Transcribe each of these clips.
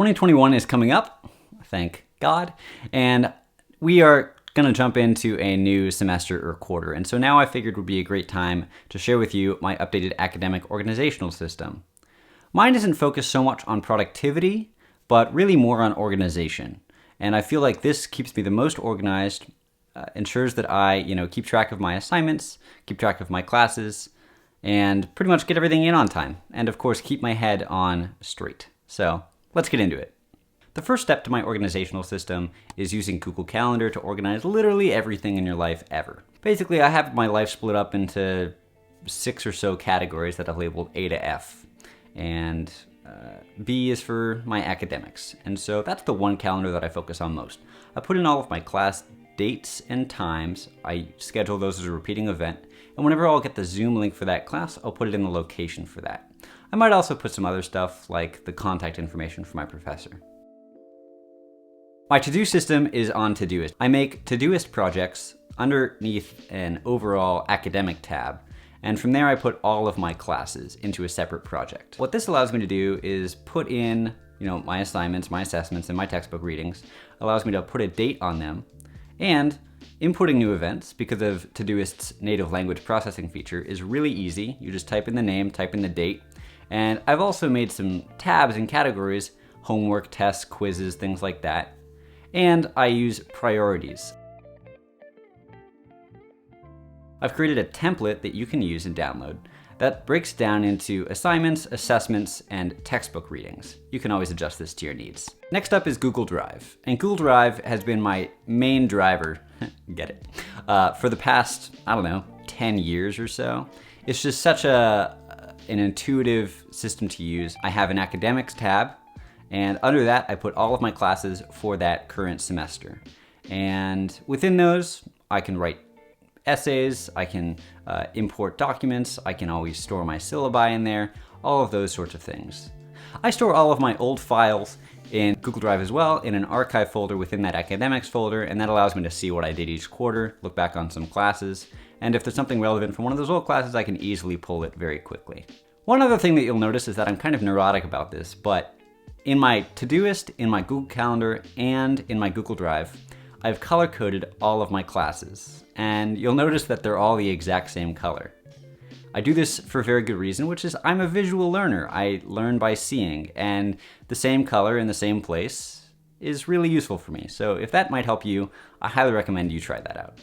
2021 is coming up, thank God, and we are going to jump into a new semester or quarter. And so now I figured would be a great time to share with you my updated academic organizational system. Mine isn't focused so much on productivity, but really more on organization. And I feel like this keeps me the most organized, ensures that I, keep track of my assignments, keep track of my classes, and pretty much get everything in on time. And of course, keep my head on straight. So let's get into it. The first step to my organizational system is using Google Calendar to organize literally everything in your life ever. Basically, I have my life split up into 6 or so categories that I've labeled A to F. And B is for my academics. And so that's the one calendar that I focus on most. I put in all of my class dates and times. I schedule those as a repeating event. And whenever I'll get the Zoom link for that class, I'll put it in the location for that. I might also put some other stuff like the contact information for my professor. My to-do system is on Todoist. I make Todoist projects underneath an overall academic tab, and from there I put all of my classes into a separate project. What this allows me to do is put in, my assignments, my assessments, and my textbook readings. It allows me to put a date on them, and inputting new events, because of Todoist's native language processing feature, is really easy. You just type in the name, type in the date, and I've also made some tabs and categories, homework, tests, quizzes, things like that. And I use priorities. I've created a template that you can use and download that breaks down into assignments, assessments, and textbook readings. You can always adjust this to your needs. Next up is Google Drive. And Google Drive has been my main driver, get it, for the past, 10 years or so. It's just such an intuitive system to use. I have an academics tab, and under that, I put all of my classes for that current semester. And within those, I can write essays, I can import documents, I can always store my syllabi in there, all of those sorts of things. I store all of my old files in Google Drive as well, in an archive folder within that academics folder, and that allows me to see what I did each quarter, look back on some classes, and if there's something relevant from one of those old classes, I can easily pull it very quickly. One other thing that you'll notice is that I'm kind of neurotic about this, but in my Todoist, in my Google Calendar, and in my Google Drive, I've color-coded all of my classes, and you'll notice that they're all the exact same color. I do this for a very good reason, which is I'm a visual learner. I learn by seeing, and the same color in the same place is really useful for me. So if that might help you, I highly recommend you try that out.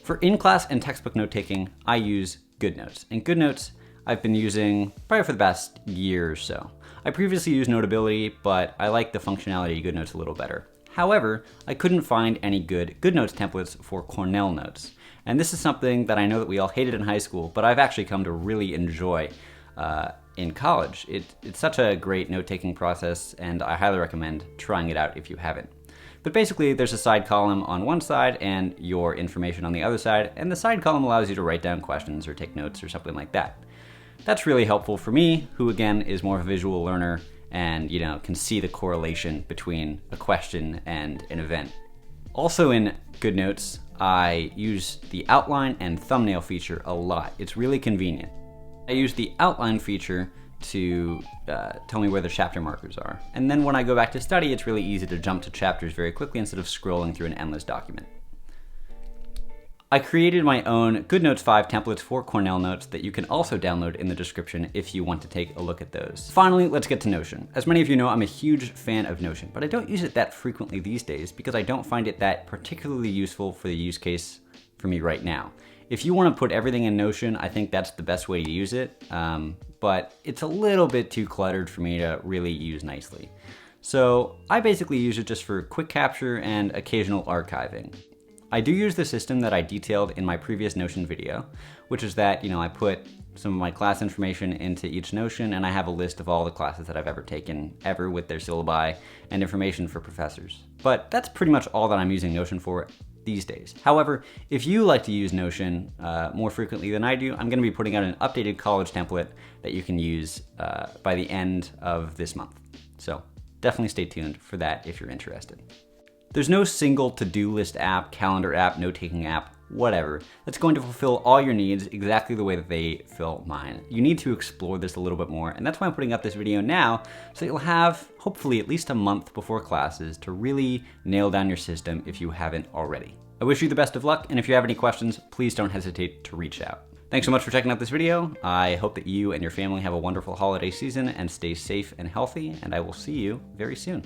For in-class and textbook note-taking, I use GoodNotes. And GoodNotes I've been using probably for the past year or so. I previously used Notability, but I like the functionality of GoodNotes a little better. However, I couldn't find any good GoodNotes templates for Cornell notes. And this is something that I know that we all hated in high school, but I've actually come to really enjoy in college. It's such a great note-taking process, and I highly recommend trying it out if you haven't. But basically, there's a side column on one side and your information on the other side, and the side column allows you to write down questions or take notes or something like that. That's really helpful for me, who again is more of a visual learner and can see the correlation between a question and an event. Also in GoodNotes, I use the outline and thumbnail feature a lot. It's really convenient. I use the outline feature to tell me where the chapter markers are. And then when I go back to study, it's really easy to jump to chapters very quickly instead of scrolling through an endless document. I created my own GoodNotes 5 templates for Cornell notes that you can also download in the description if you want to take a look at those. Finally, let's get to Notion. As many of you know, I'm a huge fan of Notion, but I don't use it that frequently these days because I don't find it that particularly useful for the use case for me right now. If you want to put everything in Notion, I think that's the best way to use it, but it's a little bit too cluttered for me to really use nicely. So I basically use it just for quick capture and occasional archiving. I do use the system that I detailed in my previous Notion video, which is that, I put some of my class information into each Notion, and I have a list of all the classes that I've ever taken, with their syllabi and information for professors. But that's pretty much all that I'm using Notion for these days. However, if you like to use Notion more frequently than I do, I'm going to be putting out an updated college template that you can use by the end of this month. So definitely stay tuned for that if you're interested. There's no single to-do list app, calendar app, note-taking app whatever. That's going to fulfill all your needs exactly the way that they fill mine. You need to explore this a little bit more, and that's why I'm putting up this video now, so you'll have, hopefully, at least a month before classes to really nail down your system if you haven't already. I wish you the best of luck, and if you have any questions, please don't hesitate to reach out. Thanks so much for checking out this video. I hope that you and your family have a wonderful holiday season and stay safe and healthy, and I will see you very soon.